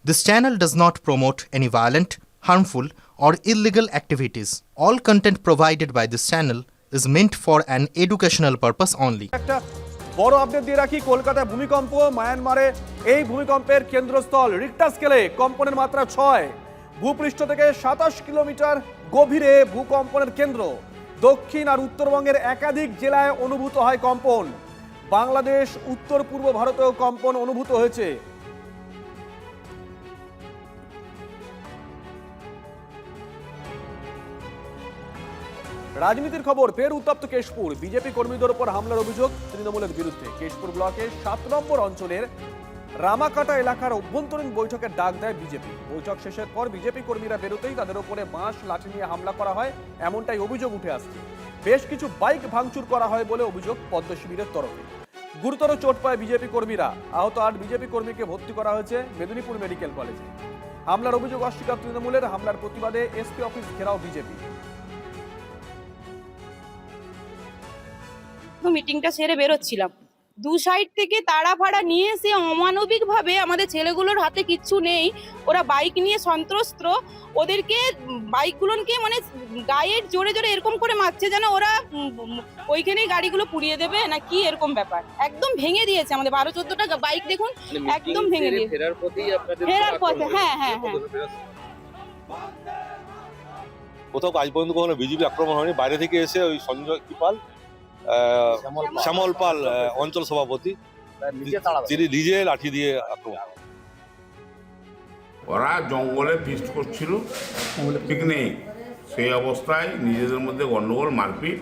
This channel does not promote any violent, harmful, or illegal activities. All content provided by this channel is meant for an educational purpose only. একটা বড় update দিয়ে রাখি, কলকাতায় ভূমিকম্প, মায়ানমারে এই ভূমিকম্পের কেন্দ্রস্থল রিক্টার স্কেলে কম্পনের মাত্রা 6, ভূপৃষ্ঠ থেকে 27 কিলোমিটার গভীরে ভূকম্পনের কেন্দ্র। দক্ষিণ আর উত্তরবঙ্গের একাধিক জেলায় অনুভূত হয় কম্পন। বাংলাদেশ, উত্তর পূর্ব ভারতেও কম্পন অনুভূত হয়েছে। রাজনীতির খবর, ফের উত্তপ্ত কেশপুর। বিজেপি কর্মীদের উপর হামলার অভিযোগ তৃণমূলের বিরুদ্ধে। কেশপুর ব্লকের 7 নম্বর অঞ্চলের রামাকাটা এলাকার অভ্যন্তরীণ বৈঠকের ডাক দেয় বিজেপি। বৈঠক শেষের পর বিজেপি কর্মীরা বেরোতেই তাদের উপরে বাঁশ লাঠি নিয়ে হামলা করা হয়, এমনটাই অভিযোগ উঠে আসছে। বেশ কিছু বাইক ভাঙচুর করা হয় বলে অভিযোগ পদ্ম শিবিরের তরফে। গুরুতর চোট পায় বিজেপি কর্মীরা। আহত 8 বিজেপি কর্মীকে ভর্তি করা হয়েছে মেদিনীপুর মেডিকেল কলেজে। হামলার অভিযোগ অস্বীকার তৃণমূলের। হামলার প্রতিবাদে এসপি অফিস ঘেরাও বিজেপি। মিটিংটা সেরে বেরোচ্ছিলাম, দু সাইড থেকে তাড়া ফাড়া নিয়ে এসে অমানবিক ভাবে, আমাদের ছেলেগুলোর হাতে কিচ্ছু নেই, ওরা বাইক নিয়ে সন্ত্রস্ত, ওদেরকে বাইকগুলোকে মানে গায়ের জোরে জোরে এরকম করে মারছে যেন ওরা ওইখানেই গাড়িগুলো পুড়িয়ে দেবে না কি, এরকম ব্যাপার। একদম ভেঙে দিয়েছে আমাদের 12-14টা বাইক, দেখুন একদম ভেঙে দিয়েছে। ফেরার পথে, হ্যাঁ হ্যাঁ হ্যাঁ। কোথাও আজ পর্যন্ত কখনো বিজেপি আক্রমণ হয়নি। বাইরে থেকে এসে ওই সঞ্জয় পাল, শ্যামল পাল অঞ্চল সভাপতি, তিনি নিজে লাঠি দিয়ে আক্রমণ। ওরা জঙ্গলে ফিস্ট করছিল পিকনিক, সেই অবস্থায় নিজেদের মধ্যে গন্ডগোল, মারপিট,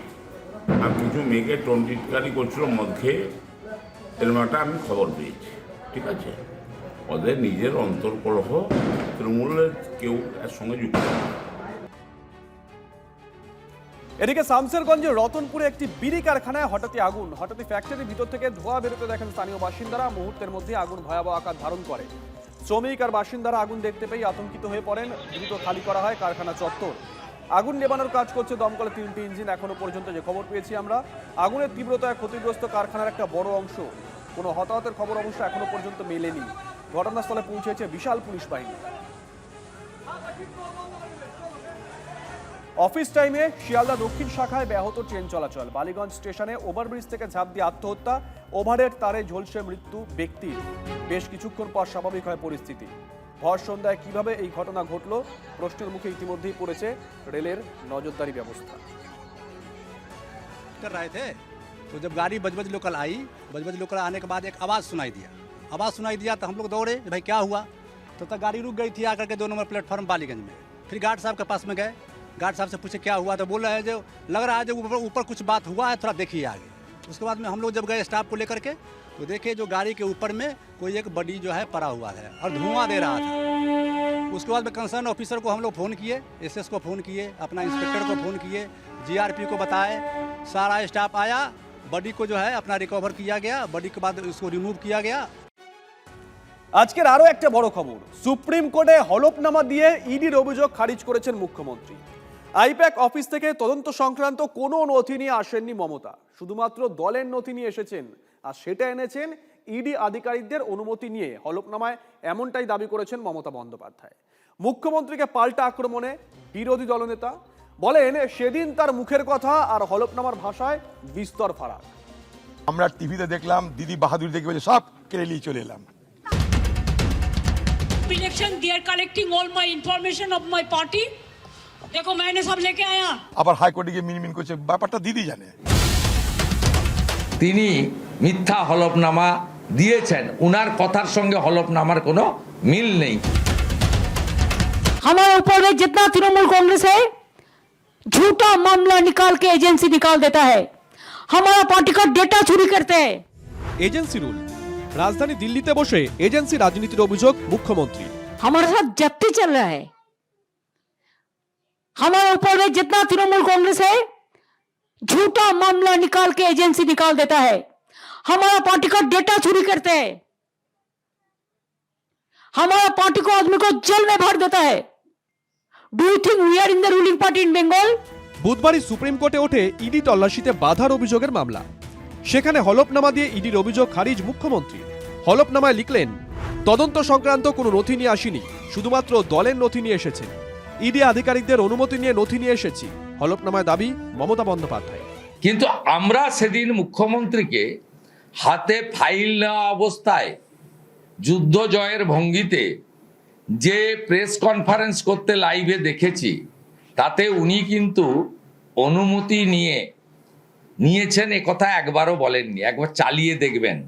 আর কিছু মেয়েকে টন্টিটকারি করছিল মদ খেয়ে, এরকম একটা আমি খবর পেয়েছি। ঠিক আছে, ওদের নিজের অন্তর্কলহ, তৃণমূলের কেউ এর সঙ্গে যুক্ত না। এদিকে শামসেরগঞ্জের রতনপুরে একটি বিড়ি কারখানায় হঠাৎই আগুন। হঠাৎই ফ্যাক্টরির ভিতর থেকে ধোঁয়া বেরোতে দেখেন স্থানীয় বাসিন্দারা। মুহূর্তের মধ্যে আগুন ভয়াবহ আকার ধারণ করে। শ্রমিক আর বাসিন্দারা আগুন দেখতে পেয়ে আতঙ্কিত হয়ে পড়েন। দ্রুত খালি করা হয় কারখানা চত্বর। আগুন নেভানোর কাজ করছে দমকলে 3টি ইঞ্জিন। এখনো পর্যন্ত যে খবর পেয়েছি আমরা, আগুনের তীব্রতায় ক্ষতিগ্রস্ত কারখানার একটা বড় অংশ। কোনো হতাহতের খবর অবশ্য এখনো পর্যন্ত মেলেনি। ঘটনাস্থলে পৌঁছেছে বিশাল পুলিশ বাহিনী। অফিস টাইমে শিয়ালদা দক্ষিণ শাখায় ব্যাহত ট্রেন চলাচল। বালিগঞ্জ স্টেশনে ওভারব্রিজ থেকে ঝাঁপ দিয়ে আত্মহত্যা, ওভারহেড তারে ঝলসে মৃত্যু ব্যক্তির। বেশ কিছুক্ষণ পর স্বাভাবিক হয় পরিস্থিতি। ভর সন্ধ্যায় কিভাবে এই ঘটনা ঘটলো, প্রশ্নের মুখে ইতিমধ্যেই পড়েছে রেলের নজরদারি ব্যবস্থা। कर रहे थे तो जब गाड़ी बजबज लोकल आई, बजबज लोकल आने के बाद एक आवाज़ सुनाई दिया तो हम लोग दौड़े, भाई क्या हुआ। तो गाड़ी रुक गई थी आकर के 2 नंबर प्लेटफॉर्म बालीगंज में। फिर गार्ड साहब के पास में गए, गार्ड साहब से पूछे क्या हुआ, तो बोल रहे हैं जो लग रहा है जो ऊपर कुछ बात हुआ है, थोड़ा देखिए आगे। उसके बाद में हम लोग जब गए स्टाफ को लेकर के, तो देखे जो गाड़ी के ऊपर में कोई एक बॉडी जो है पड़ा हुआ है और धुआं दे रहा था। उसके बाद में कंसर्न ऑफिसर को हम लोग फ़ोन किए, एसएस को फ़ोन किए, अपना इंस्पेक्टर को फ़ोन किए, जीआरपी को बताए, सारा स्टाफ आया। बॉडी को जो है अपना रिकवर किया गया, बॉडी के बाद उसको रिमूव किया गया। আজকের আরো একটা বড় খবর, সুপ্রিম কোর্টে হলফনামা দিয়ে ইডির অভিযোগ খারিজ করেছেন মুখ্যমন্ত্রী। আইপ্যাক অফিস থেকে তদন্ত সংক্রান্ত কোনো নথি নিয়ে আসেননি মমতা, শুধুমাত্র দলের নথি নিয়ে এসেছেন। আর সেটা এনেছেন ইডি আধিকারিকদের অনুমতি নিয়ে। হলফনামায় এমনটাই দাবি করেছেন মমতা বন্দ্যোপাধ্যায়। মুখ্যমন্ত্রীকে পাল্টা আক্রমণে বিরোধী দলনেতা বলেন, সেদিন তার মুখের কথা আর হলফনামার ভাষায় বিস্তর ফারাক। আমরা টিভিতে দেখলাম দিদি বাহাদুর দেখে সব কেড়ে নিয়ে চলে এলাম। Election, they are collecting all my information of my party. देखो मैंने सब लेके आया। আবার হাইকোর্টে গিয়ে মিনমিন করছে, ব্যাপারটা দিদি জানে। তিনি মিথ্যা হলফনামা দিয়েছেন, উনার কথার সঙ্গে হলফনামার কোনো মিল নেই। हमारे ऊपर में जितना तृणमूल कांग्रेस है झूठा मामला निकाल के एजेंसी निकाल देता है, हमारा पार्टी का डेटा चोरी करते हैं। Agency rule. রাজধানী দিল্লিতে বসে এজেন্সি রাজনীতির অভিযোগ মুখ্যমন্ত্রী। हमारे साथ जब्ती चल रहा है। हमारे ऊपर में जितना तृणमूल कांग्रेस है झूठा मामला निकाल के एजेंसी निकाल देता है, हमारा पार्टी का डेटा चोरी करते हैं, हमारा पार्टी को आदमी को जेल में भर देता है। Do you think we are in the ruling party in Bengal? বুধবারই সুপ্রিম কোর্টে ওঠে ইডি তল্লাশিতে বাধার অভিযোগের মামলা। সেখানে হলফনামা দিয়ে ইডির অভিযোগ খারিজ মুখ্যমন্ত্রী। হলফনামায় লিখলেন, তদন্ত সংক্রান্ত কোনো নথি নিয়ে আসিনি, শুধুমাত্র দলের নথি নিয়ে এসেছে। ইডি আধিকারিকদের অনুমতি নিয়ে নথি নিয়ে এসেছি, হলফনামায় দাবি মমতা বন্দ্যোপাধ্যায়। কিন্তু আমরা সেদিন মুখ্যমন্ত্রীকে হাতে ফাইল নেওয়া অবস্থায় যুদ্ধ জয়ের ভঙ্গিতে যে প্রেস কনফারেন্স করতে লাইভে দেখেছি, তাতে উনি কিন্তু অনুমতি নিয়েছেন এ কথা একবারও বলেননি। একবার চালিয়ে দেখবেন।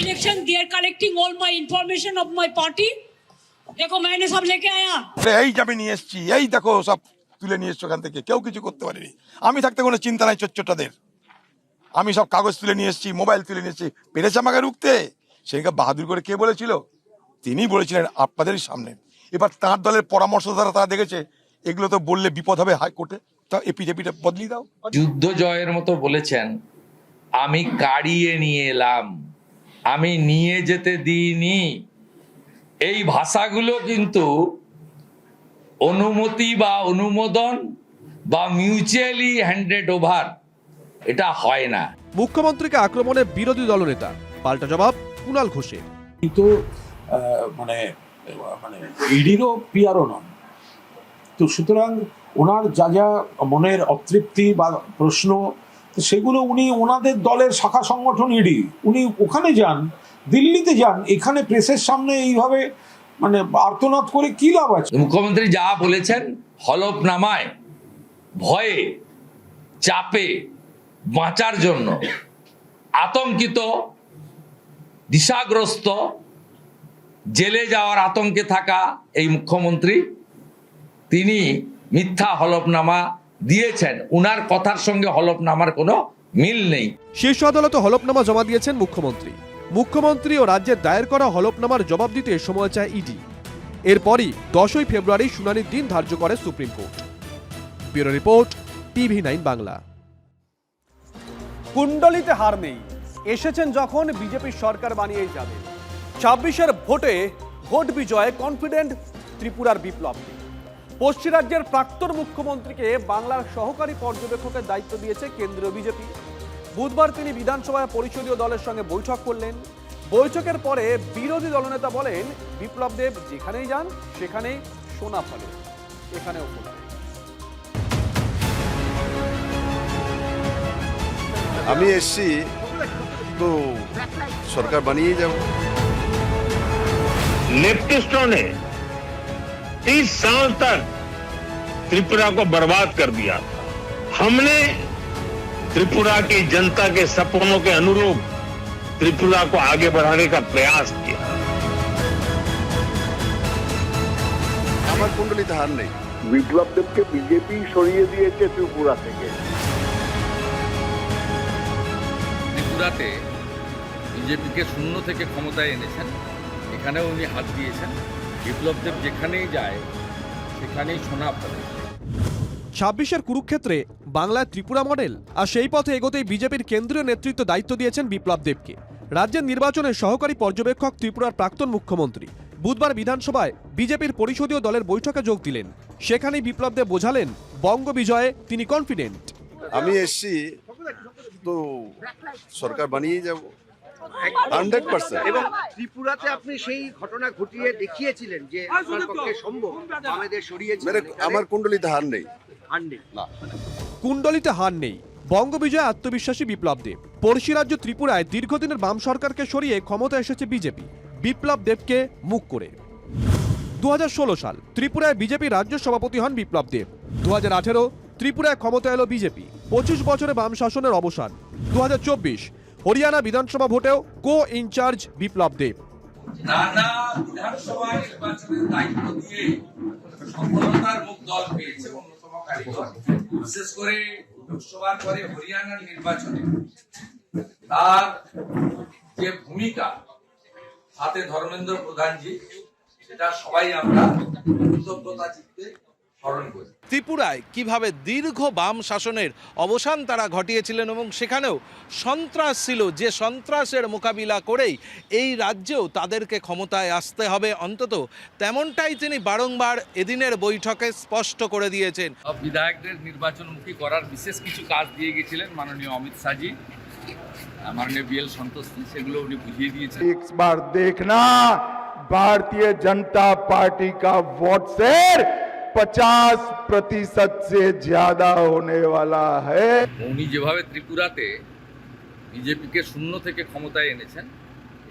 Election they are collecting all my information of my party. देखो मैंने सब लेके आया। এই যাবে নিয়ে এসছি, এই দেখো সব তুলে নিয়ে এসছো ওখান থেকে, কেউ কিছু করতে পারেনি। আমি থাকতে কোনো চিন্তা নাই চোরটাদের। আমি সব কাগজ তুলে নিয়ে এসছি, মোবাইল তুলে নিয়ে এসছি, পেরেছে আমাকে রুখতে। সেদিকে বাহাদুর করে কে বলেছিল? তিনি বলেছিলেন আপনাদেরই সামনে। এবার তাঁর দলের পরামর্শ দ্বারা তারা দেখেছে এগুলো তো বললে বিপদ হবে হাইকোর্টে, তা এপিটা বদলি দাও। যুদ্ধ জয়ের মতো বলেছেন, আমি কাড়িয়ে নিয়ে এলাম, আমি নিয়ে যেতে দিইনি। এই ভাষাগুলো কিন্তু অনুমতি বা অনুমোদন বা মিউচুয়ালি হ্যান্ডেড ওভার এটা হয় না। মুখ্যমন্ত্রীকে আক্রমণে বিরোধী দলনেতা, পাল্টা জবাব কুণাল ঘোষের। কিন্তু মানে ইডিরও পিআরও নন, তো সুতরাং ওনার যা যা মনের অতৃপ্তি বা প্রশ্ন, সেগুলো উনি ওনাদের দলের শাখা সংগঠন ইডি, উনি ওখানে যান, দিল্লিতে যান, এখানে প্রেসের সামনে এইভাবে মানে আর্তনাদ করে কি লাভ আছে? মুখ্যমন্ত্রী যা বলেছেন হলফনামায় ভয়ে চাপে বাঁচার জন্য আতঙ্কিত, দিশাগ্রস্ত, জেলে যাওয়ার আতঙ্কে থাকা এই মুখ্যমন্ত্রী, তিনি মিথ্যা হলফনামা দিয়েছেন। উনার কথার সঙ্গে হলফনামার কোনো মিল নেই। শীর্ষ আদালতে হলফনামা জমা দিয়েছেন মুখ্যমন্ত্রী। মুখ্যমন্ত্রী ও রাজ্যের দায়ের করা হলফনামার জবাব দিতে সময় চায় ইডি। এরপরই 10ই ফেব্রুয়ারি শুনানির দিন ধার্য করে supreme court. Bureau report, TV9 Bangla. কুণ্ডলিতে হার নেই, এসেছেন যখন বিজেপির সরকার বানিয়েই যাবে। 26-এর ভোটে ভোট বিজয়ে কনফিডেন্ট ত্রিপুরার বিপ্লব। পশ্চিম রাজ্যের প্রাক্তন মুখ্যমন্ত্রীকে বাংলার সহকারী পর্যবেক্ষকের দায়িত্ব দিয়েছে কেন্দ্রীয় বিজেপি। বুধবার তিনি বিধানসভায় পরিষদীয় দলের সঙ্গে বৈঠক করলেন। বৈঠকের পরে বিরোধী দলনেতা বলেন, বিপ্লব দেব যেখানেই যান সেখানেই সোনা ফলে, এখানেও ফলে। আমি এসছি তো সরকার বানিয়ে যাব। लेफ्टिस्टों ने 30 साल तक त्रिपुरा को बर्बाद कर दिया था। हमने त्रिपुरा की जनता के सपनों के अनुरूप त्रिपुरा को आगे बढ़ाने का प्रयास किया। আমার কুণ্ডলিতে হার নেই। বিপ্লব দেবকে বিজেপি সরিয়ে দিয়েছে ত্রিপুরা থেকে। ত্রিপুরাতে বিজেপিকে শূন্য থেকে ক্ষমতায় এনেছেন, এখানেও উনি হাত দিয়েছেন। বিপ্লব দেব যেখানেই যায় সেখানেই সোনা ফলে। 26-এর কুরুক্ষেত্রে বাংলায় ত্রিপুরা মডেল, আর সেই পথে এগোতেই বিজেপির কেন্দ্রীয় নেতৃত্ব দায়িত্ব দিয়েছেন বিপ্লব দেবকে। রাজ্যের নির্বাচনের সহকারী পর্যবেক্ষক ত্রিপুরার প্রাক্তন মুখ্যমন্ত্রী বুধবার বিধানসভায় বিজেপির পরিষদীয় দলের বৈঠকে যোগ দিলেন। সেখানেই বিপ্লব দেব বোঝালেন, বঙ্গ বিজয়ে তিনি কনফিডেন্ট। আমি এসছি তো সরকার বানিয়ে যাব 100%। এবং ত্রিপুরাতে আপনি সেই ঘটনা ঘটিয়ে দেখিয়েছিলেন যে আপনার পক্ষে সম্ভব, আমাদের সরিয়েছিলেন। আমার কুণ্ডলিতে হার নেই। না, কুণ্ডলিতে হার নেই, বঙ্গ বিজয়ে আত্মবিশ্বাসী বিপ্লব দেব। পড়শি রাজ্য ত্রিপুরায় দীর্ঘদিনের বাম সরকারকে সরিয়ে ক্ষমতা এসেছে বিজেপি, বিপ্লব দেবকে মুখ করে। 2016 সাল ত্রিপুরায় বিজেপি রাজ্য সভাপতি হন বিপ্লব দেব। 2018 ত্রিপুরায় ক্ষমতা এলো বিজেপি। 25 বছরে বাম শাসনের অবসান। 2024 হরিয়ানা বিধানসভা ভোটেও কো ইনচার্জ বিপ্লব দেব। নানা বিধানসভা নির্বাচনের দায়িত্ব দিয়ে সফলতার মুখ দল পেয়েছে অন্যতম কারিগর। বিশেষ করে লোকসভার পরে হরিয়ানার নির্বাচনে তার যে ভূমিকা, হাতে ধর্মেন্দ্র প্রধানজি, সেটা সবাই আমরা কৃতজ্ঞতা চিত্তে স্মরণ করি। ত্রিপুরায় কিভাবে দীর্ঘ বাম শাসনের অবসান তারা ঘটিয়েছিলেন এবং সেখানেও সন্ত্রাস ছিল, যে সন্ত্রাসের মোকাবিলা করেই এই রাজ্যেও তাদেরকে ক্ষমতায় আসতে হবে অন্তত, তেমনটাই তিনি বারংবার এদিনের বৈঠকে স্পষ্ট করে দিয়েছেন। বিধায়কদের নির্বাচনমুখী করার বিশেষ কিছু কাজ দিয়ে গেছিলেন মাননীয় অমিত শাহজি। মাননীয় বিএল সন্তোষ সেগুলো উনি বুঝিয়ে দিয়েছেন। एक बार देखना भारतीय जनता पार्टी का वोट शेयर 50% से ज्यादा होने वाला है। উনি যেভাবে ত্রিপুরাতে বিজেপিকে শূন্য থেকে ক্ষমতায় এনেছেন,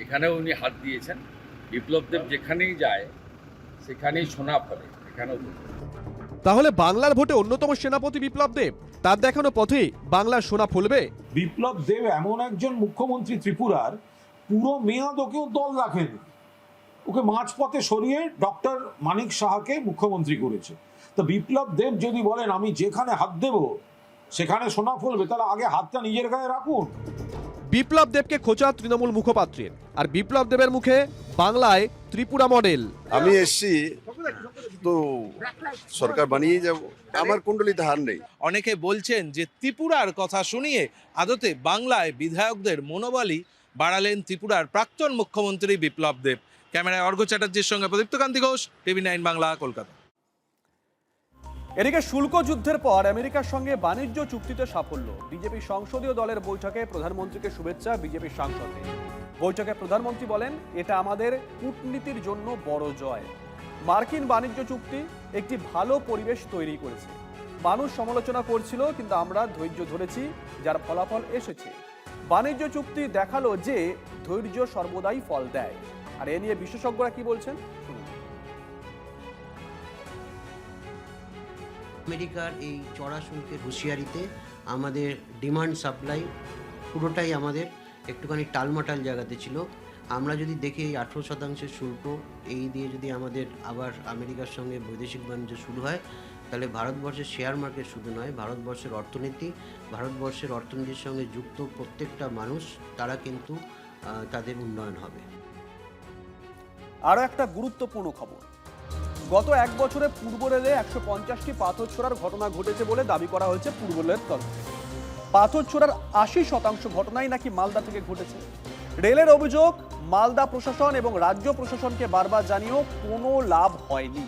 এখানেও উনি হাত দিয়েছেন। বিপ্লব দেব যেখানেই যায় সেখানেই সোনা ফলে, এখানেও। তাহলে বাংলার ভোটে অন্যতম সেনাপতি বিপ্লব দেব, তার দেখানো পথেই বাংলার সোনা ফলবে। বিপ্লব দেব এমন একজন মুখ্যমন্ত্রী ত্রিপুরার, পুরো মেয়াদ ওকেও দল রাখেনি, ওকে মাঝপথে সরিয়ে ডক্টর মানিক সাহাকে মুখ্যমন্ত্রী করেছে। তো বিপ্লব দেব যদি বলেন আমি যেখানে হাত দেব সেখানে সোনা ফলবে, তাহলে আগে হাতটা নিজের গায়ে রাখুন। বিপ্লব দেবকে খোঁচা তৃণমূল মুখপাত্রের, আর বিপ্লব দেবের মুখে বাংলায় ত্রিপুরা মডেল। আমি এসছি তো সরকার বানিয়ে যাব, আমার কুণ্ডলিতে হার নেই। অনেকে বলছেন যে ত্রিপুরার কথা শুনিয়ে আদতে বাংলায় বিধায়কদের মনোবলই বাড়ালেন ত্রিপুরার প্রাক্তন মুখ্যমন্ত্রী বিপ্লব দেব। ক্যামেরায় অর্ঘ্য চ্যাটার্জির সঙ্গে প্রদীপ্ত কান্তি ঘোষ, TV9 বাংলা, কলকাতা। এদিকে শুল্ক যুদ্ধের পর আমেরিকার সঙ্গে বাণিজ্য চুক্তিতে সাফল্য। বিজেপি সংসদীয় দলের বৈঠকে প্রধানমন্ত্রীকে শুভেচ্ছা বিজেপির সাংসদদের। বৈঠকে প্রধানমন্ত্রী বলেন, এটা আমাদের কূটনীতির জন্য বড় জয়। মার্কিন বাণিজ্য চুক্তি একটি ভালো পরিবেশ তৈরি করেছে। মানুষ সমালোচনা করছিল, কিন্তু আমরা ধৈর্য ধরেছি, যার ফলাফল এসেছে। বাণিজ্য চুক্তি দেখালো যে ধৈর্য সর্বদাই ফল দেয়। আর এ নিয়ে বিশেষজ্ঞরা কি বলছেন শুনুন। আমেরিকার এই চড়া শুল্কের হুঁশিয়ারিতে আমাদের ডিমান্ড সাপ্লাই পুরোটাই আমাদের একটুখানি টালমাটাল জায়গাতে ছিল। আমরা যদি দেখি এই 18% শুল্ক এই দিয়ে যদি আমাদের আবার আমেরিকার সঙ্গে বৈদেশিক বাণিজ্য শুরু হয়, তাহলে ভারতবর্ষের শেয়ার মার্কেট শুধু নয়, ভারতবর্ষের অর্থনীতি, ভারতবর্ষের অর্থনীতির সঙ্গে যুক্ত প্রত্যেকটা মানুষ, তারা কিন্তু তাদের উন্নয়ন হবে। আরও একটা গুরুত্বপূর্ণ খবর, গত এক বছরে পূর্ব রেলে 150টি পাথর ছোড়ার ঘটনা ঘটেছে বলে দাবি করা হয়েছে পূর্ব রেলের তরফে। পাথর ছোড়ার 80% ঘটনাই নাকি মালদা থেকে ঘটেছে। রেলের অভিযোগ, মালদা প্রশাসন এবং রাজ্য প্রশাসনকে বারবার জানিয়েও কোনো লাভ হয়নি।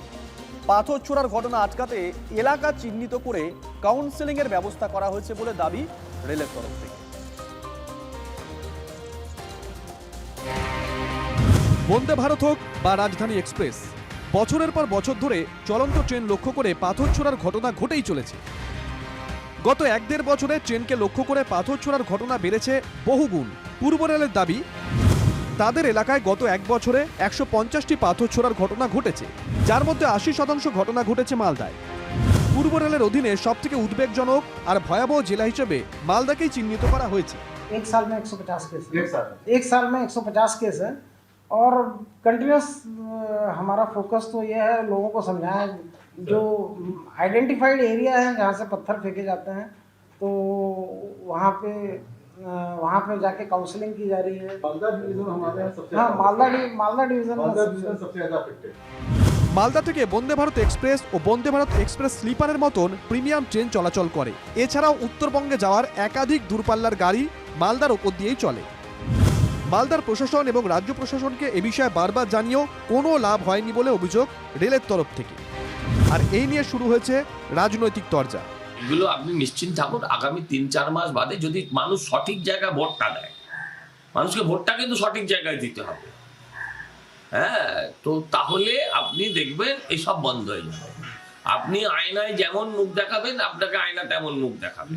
পাথর ছোড়ার ঘটনা আটকাতে এলাকা চিহ্নিত করে কাউন্সেলিং এর ব্যবস্থা করা হয়েছে বলে দাবি রেলের তরফ থেকে। বন্দে ভারত হোক বা রাজধানী এক্সপ্রেস, বছরের পর বছর ধরে চলন্ত ট্রেন লক্ষ্য করে পাথর ছোড়ার ঘটনা ঘটেই চলেছে। গত 1-1.5 বছরে ট্রেনকে লক্ষ্য করে পাথর ছোড়ার ঘটনা বেড়েছে বহুগুণ। পূর্ব রেলের দাবি, তাদের এলাকায় গত 1 বছরে 150টি পাথর ছোড়ার ঘটনা ঘটেছে, যার মধ্যে 80% ঘটনা ঘটেছে মালদায়। পূর্ব রেলের অধীনে সবথেকে উদ্বেগজনক আর ভয়াবহ জেলা হিসেবে মালদাকেই চিহ্নিত করা হয়েছে। एक साल में 150 केस, एक साल में 150 केस है। और कंटिन्यूस हमारा फोकस तो ये है लोगों को समझाएं, जो आइडेंटिफाइड एरिया है जहाँ से पत्थर फेंके जाते हैं, तो वहाँ पे जाके काउंसलिंग की जा रही है। मालदा डिवीजन हमारे यहाँ सबसे, हाँ मालदा डिवीजन सबसे ज़्यादा अफेक्टेड। মালদা থেকে বন্দে ভারত এক্সপ্রেস ও বন্দে ভারত এক্সপ্রেস স্লিপারের মতন প্রিমিয়াম ট্রেন চলাচল করে। এছাড়াও উত্তরবঙ্গে যাওয়ার একাধিক দূরপাল্লার গাড়ি মালদার ওপর দিয়েই চলে। মালদার প্রশাসন এবং রাজ্য প্রশাসনকে এ বিষয়ে বারবার জানিয়েও কোনো লাভ হয়নি বলে অভিযোগ রেলের তরফ থেকে। আর এই নিয়ে শুরু হয়েছে রাজনৈতিক তরজা। এগুলো আপনি নিশ্চিন্ত থাকুন, আগামী 3-4 মাস বাদে যদি মানুষ সঠিক জায়গায় ভোটটা দেয়, মানুষকে ভোটটা কিন্তু সঠিক জায়গায় দিতে হবে, হ্যাঁ, তো তাহলে আপনি দেখবেন এসব বন্ধ হয়ে যাবে। আপনি আয়নায় যেমন মুখ দেখাবেন, আপনাকে আয়না তেমন মুখ দেখাবে।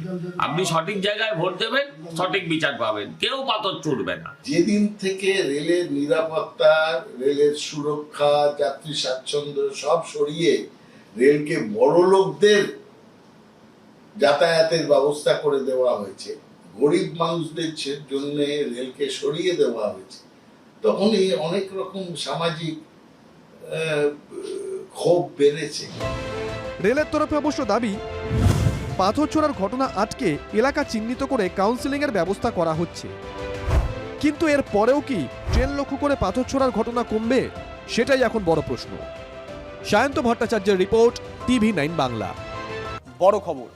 আপনি সঠিক জায়গায় ভোট দেবেন, সঠিক বিচার পাবেন, কেউ পাথর ছুটবে না। যেদিন থেকে রেলের নিরাপত্তা, রেলের সুরক্ষা, যাত্রী স্বাচ্ছন্দ্য সব সরিয়ে রেলকে বড় লোকদের যাতায়াতের ব্যবস্থা করে দেওয়া হয়েছে, গরিব মানুষদের জন্য রেলকে সরিয়ে দেওয়া হয়েছে, তখনই অনেক রকম সামাজিক ক্ষোভ বেড়েছে। রেলের তরফে অবশ্য দাবি, পাথর ছোড়ার ঘটনা আটকে এলাকা চিহ্নিত করে কাউন্সেলিং এর ব্যবস্থা করা হচ্ছে। কিন্তু এর পরেও কি ট্রেন লক্ষ্য করে পাথর ছোড়ার ঘটনা কমবে, সেটাই এখন বড় প্রশ্ন। সায়ন্ত ভট্টাচার্যের রিপোর্ট, TV9 বাংলা। বড় খবর,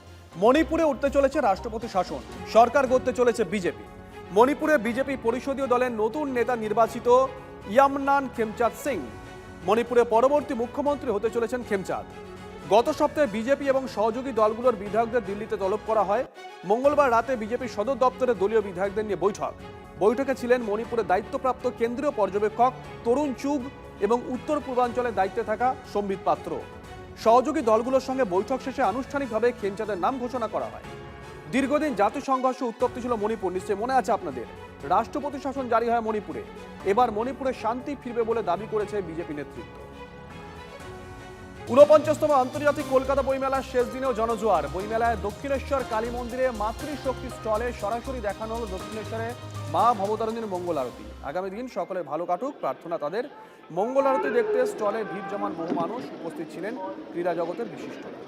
মণিপুরে উঠতে চলেছে রাষ্ট্রপতি শাসন, সরকার গড়তে চলেছে বিজেপি। মণিপুরে বিজেপি পরিষদীয় দলের নতুন নেতা নির্বাচিত ইয়ামনান খেমচাঁদ সিং মণিপুরে পরবর্তী মুখ্যমন্ত্রী হতে চলেছেন খেমচাঁদ। গত সপ্তাহে বিজেপি এবং সহযোগী দলগুলোর বিধায়কদের দিল্লিতে তলব করা হয়। মঙ্গলবার রাতে বিজেপির সদর দপ্তরে দলীয় বিধায়কদের নিয়ে বৈঠকে ছিলেন মণিপুরের দায়িত্বপ্রাপ্ত কেন্দ্রীয় পর্যবেক্ষক তরুণ চুগ এবং উত্তর পূর্বাঞ্চলের দায়িত্বে থাকা সম্বিত পাত্র। সহযোগী দলগুলোর সঙ্গে বৈঠক শেষে আনুষ্ঠানিকভাবে খেমচাঁদের নাম ঘোষণা করা হয়। দীর্ঘদিন জাতীয় সংঘর্ষ উত্তপ্ত ছিল মণিপুর, নিশ্চয়ই মনে আছে আপনাদের। রাষ্ট্রপতি শাসন জারি হয় মণিপুরে। এবার মণিপুরে শান্তি ফিরবে বলে দাবি করেছে বিজেপি নেতৃত্ব। 49তম আন্তর্জাতিক কলকাতা বইমেলার শেষ দিনেও জনজোয়ার। বইমেলায় দক্ষিণেশ্বর কালী মন্দিরে মাতৃশক্তি স্টলে সরাসরি দেখানো হলো দক্ষিণেশ্বরে মা ভবতারিণীর মঙ্গল আরতি। আগামী দিন সকলের ভালো কাটুক প্রার্থনা তাদের। মঙ্গল আরতি দেখতে স্টলে ভিড় জমান বহু মানুষ। উপস্থিত ছিলেন ক্রীড়া জগতের বিশিষ্টরা।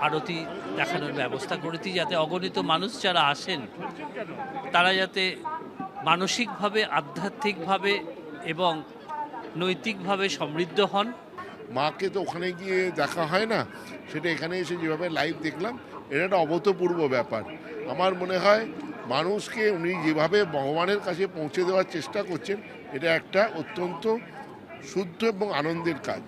আরতি দেখানোর ব্যবস্থা করেছি, যাতে অগণিত মানুষ যারা আসেন তারা যাতে মানসিকভাবে, আধ্যাত্মিকভাবে এবং নৈতিকভাবে সমৃদ্ধ হন। মাকে তো ওখানে গিয়ে দেখা হয় না, সেটা এখানে এসে যেভাবে লাইভ দেখলাম, এটা একটা অভূতপূর্ব ব্যাপার। আমার মনে হয় মানুষকে উনি যেভাবে ভগবানের কাছে পৌঁছে দেওয়ার চেষ্টা করছেন, এটা একটা অত্যন্ত শুদ্ধ এবং আনন্দের কাজ।